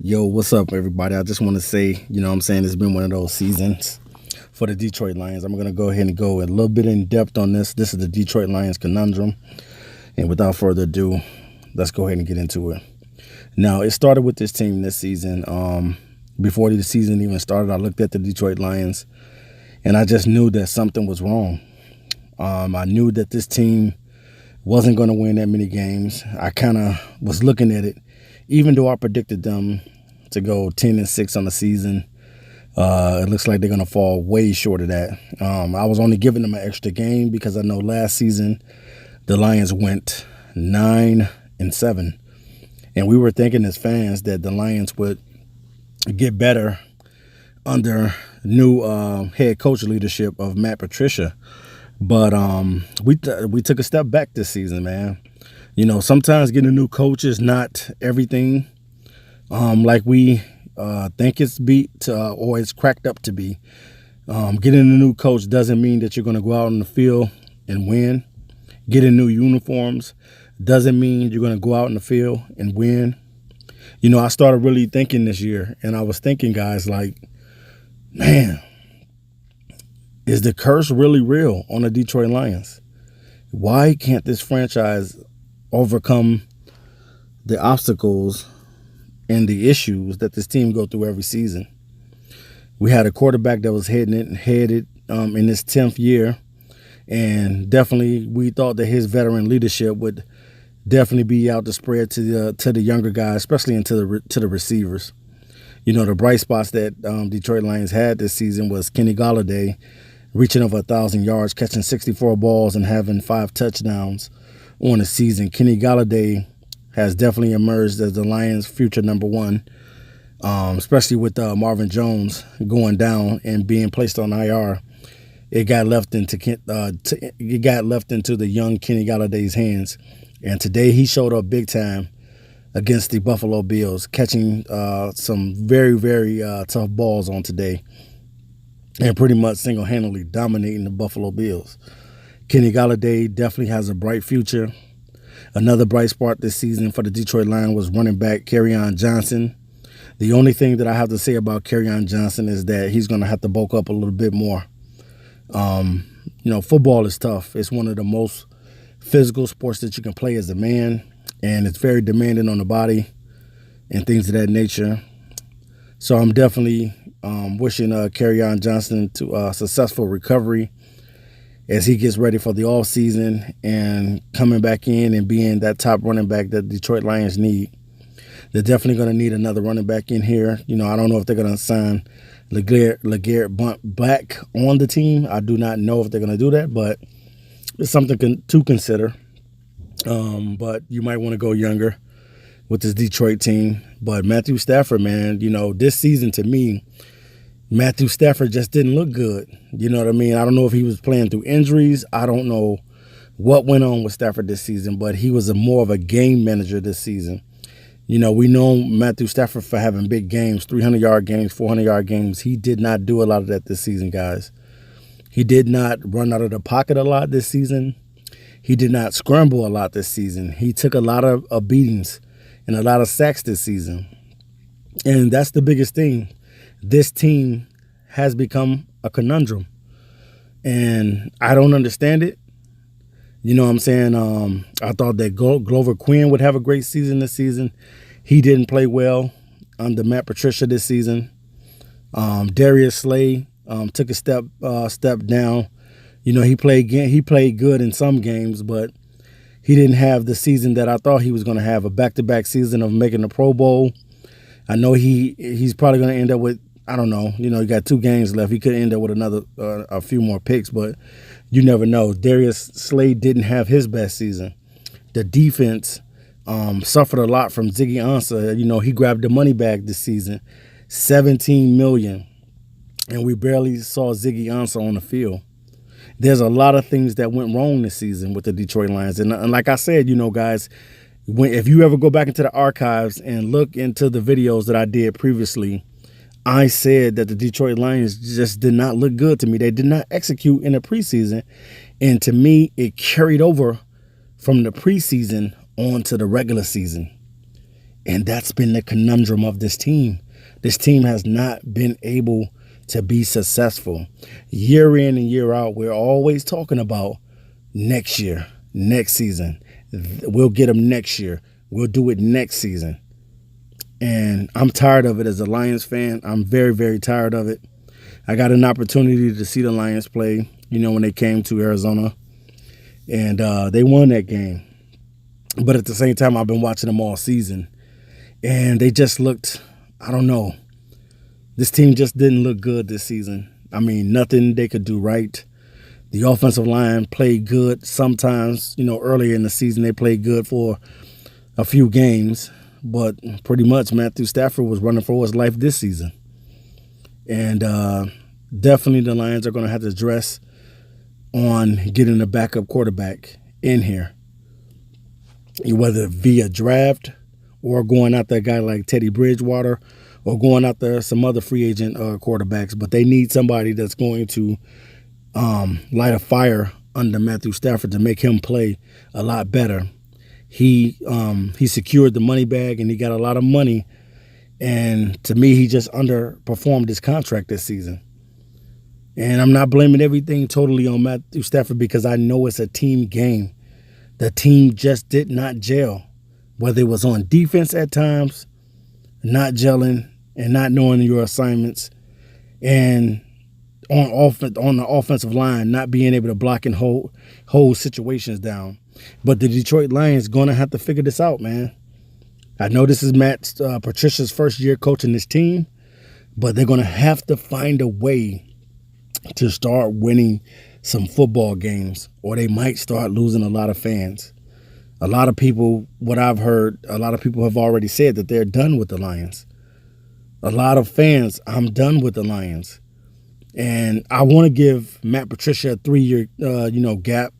Yo, what's up, everybody? I just want to say, it's been one of those seasons for the Detroit Lions. I'm going to go ahead and go a little bit in depth on this. This is the Detroit Lions Conundrum. And without further ado, let's go ahead and get into it. Now, it started with this team this season. Before the season even started, I looked at the Detroit Lions, and I just knew that something was wrong. I knew that this team wasn't going to win that many games. I kind of was looking at it, even though I predicted them to go 10-6 on the season. It looks like they're going to fall way short of that. I was only giving them an extra game because I know last season the Lions went 9-7, and we were thinking as fans that the Lions would get better under new head coach leadership of Matt Patricia. But we took a step back this season, man. Sometimes getting a new coach is not everything like we think or it's cracked up to be. Getting a new coach doesn't mean that you're going to go out on the field and win. Getting new uniforms doesn't mean you're going to go out in the field and win. I started really thinking this year, and I was thinking, guys, like, man, is the curse really real on the Detroit Lions? Why can't this franchise overcome the obstacles and the issues that this team go through every season? We had a quarterback that was headed in his 10th year, and definitely we thought that his veteran leadership would definitely be out to spread to the younger guys, especially into the receivers. The bright spots that Detroit Lions had this season was Kenny Golladay reaching over 1,000 yards, catching 64 balls, and having 5 touchdowns on the season. Kenny Golladay has definitely emerged as the Lions' future number one, especially with Marvin Jones going down and being placed on IR. It got left into the young Kenny Galladay's hands, and today he showed up big time against the Buffalo Bills, catching some very, very tough balls on today, and pretty much single-handedly dominating the Buffalo Bills. Kenny Golladay definitely has a bright future. Another bright spot this season for the Detroit Lions was running back Kerryon Johnson. The only thing that I have to say about Kerryon Johnson is that he's going to have to bulk up a little bit more. Football is tough. It's one of the most physical sports that you can play as a man, and it's very demanding on the body and things of that nature. So I'm definitely wishing Kerryon Johnson to a successful recovery as he gets ready for the offseason and coming back in and being that top running back that the Detroit Lions need. They're definitely going to need another running back in here. I don't know if they're going to sign LeGarrette Blount back on the team. I do not know if they're going to do that, but it's something to consider. But you might want to go younger with this Detroit team. But Matthew Stafford, man, this season to me, Matthew Stafford just didn't look good. You know what I mean? I don't know if he was playing through injuries. I don't know what went on with Stafford this season, but he was more of a game manager this season. We know Matthew Stafford for having big games, 300-yard games, 400-yard games. He did not do a lot of that this season, guys. He did not run out of the pocket a lot this season. He did not scramble a lot this season. He took a lot of beatings and a lot of sacks this season. And that's the biggest thing. This team has become a conundrum, and I don't understand it. You know what I'm saying? I thought that Glover Quinn would have a great season this season. He didn't play well under Matt Patricia this season. Darius Slay took a step down. He played good in some games, but he didn't have the season that I thought he was going to have, a back-to-back season of making the Pro Bowl. I know he's probably going to end up with, I don't know, he got 2 games left. He could end up with a few more picks, but you never know. Darius Slay didn't have his best season. The defense suffered a lot from Ziggy Ansah. He grabbed the money bag this season, $17 million, and we barely saw Ziggy Ansah on the field. There's a lot of things that went wrong this season with the Detroit Lions, and like I said, guys, if you ever go back into the archives and look into the videos that I did previously, I said that the Detroit Lions just did not look good to me. They did not execute in the preseason. And to me, it carried over from the preseason on to the regular season. And that's been the conundrum of this team. This team has not been able to be successful. Year in and year out, we're always talking about next year, next season. We'll get them next year. We'll do it next season. And I'm tired of it as a Lions fan. I'm very, very tired of it. I got an opportunity to see the Lions play, when they came to Arizona. And they won that game. But at the same time, I've been watching them all season. And they just looked, I don't know. This team just didn't look good this season. I mean, nothing they could do right. The offensive line played good sometimes. Earlier in the season, they played good for a few games. But pretty much Matthew Stafford was running for his life this season. And definitely the Lions are going to have to address on getting a backup quarterback in here, whether via draft or going after a guy like Teddy Bridgewater or going after some other free agent quarterbacks. But they need somebody that's going to light a fire under Matthew Stafford to make him play a lot better. He secured the money bag and he got a lot of money. And to me, he just underperformed his contract this season. And I'm not blaming everything totally on Matthew Stafford because I know it's a team game. The team just did not gel, whether it was on defense at times, not gelling and not knowing your assignments, and on the offensive line, not being able to block and hold situations down. But the Detroit Lions going to have to figure this out, man. I know this is Matt Patricia's first year coaching this team, but they're going to have to find a way to start winning some football games, or they might start losing a lot of fans. A lot of people, what I've heard, a lot of people have already said that they're done with the Lions. A lot of fans, I'm done with the Lions. And I want to give Matt Patricia a 3-year, gap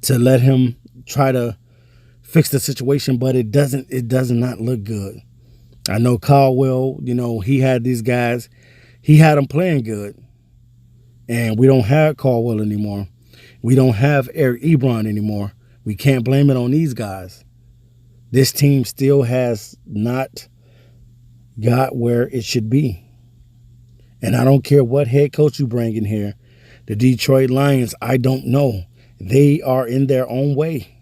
to let him try to fix the situation, but it does not look good. I know Caldwell, he had these guys, he had them playing good. And we don't have Caldwell anymore. We don't have Eric Ebron anymore. We can't blame it on these guys. This team still has not got where it should be. And I don't care what head coach you bring in here. The Detroit Lions, I don't know. They are in their own way.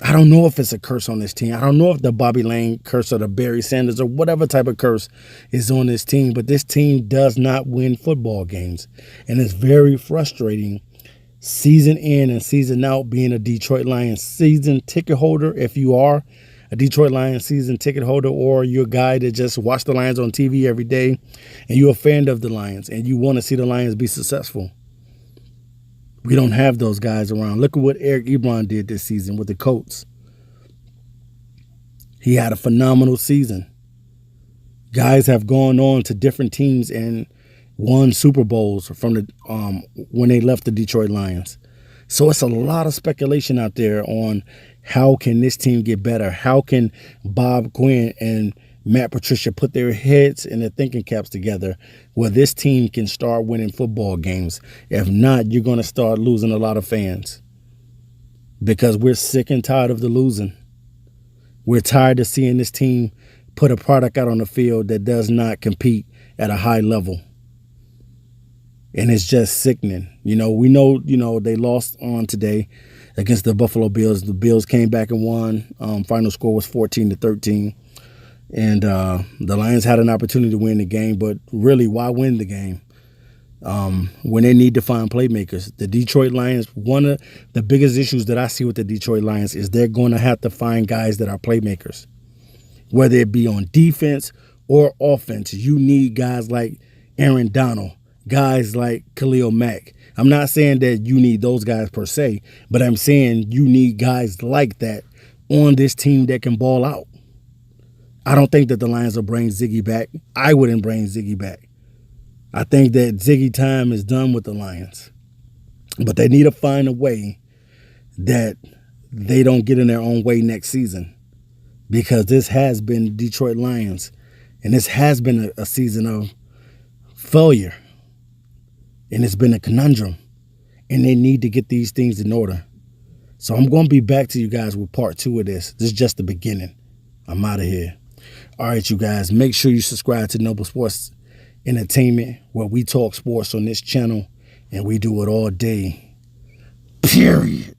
I don't know if it's a curse on this team. I don't know if the Bobby Lane curse or the Barry Sanders or whatever type of curse is on this team, but this team does not win football games. And it's very frustrating season in and season out being a Detroit Lions season ticket holder. If you are a Detroit Lions season ticket holder, or you're a guy that just watch the Lions on TV every day and you're a fan of the Lions and you want to see the Lions be successful. We don't have those guys around. Look at what Eric Ebron did this season with the Colts. He had a phenomenal season. Guys have gone on to different teams and won Super Bowls from the when they left the Detroit Lions. So it's a lot of speculation out there on how can this team get better? How can Bob Quinn and Matt Patricia put their heads and their thinking caps together where this team can start winning football games? If not, you're going to start losing a lot of fans because we're sick and tired of the losing. We're tired of seeing this team put a product out on the field that does not compete at a high level. And it's just sickening. We know, they lost on today against the Buffalo Bills. The Bills came back and won. Final score was 14-13. And the Lions had an opportunity to win the game, but really, why win the game when they need to find playmakers? The Detroit Lions, one of the biggest issues that I see with the Detroit Lions is they're going to have to find guys that are playmakers, whether it be on defense or offense. You need guys like Aaron Donald, guys like Khalil Mack. I'm not saying that you need those guys per se, but I'm saying you need guys like that on this team that can ball out. I don't think that the Lions will bring Ziggy back. I wouldn't bring Ziggy back. I think that Ziggy time is done with the Lions. But they need to find a way that they don't get in their own way next season, because this has been Detroit Lions, and this has been a season of failure, and it's been a conundrum, and they need to get these things in order. So I'm going to be back to you guys with part 2 of this. This is just the beginning. I'm out of here. All right, you guys, make sure you subscribe to Noble Sports Entertainment, where we talk sports on this channel, and we do it all day. Period.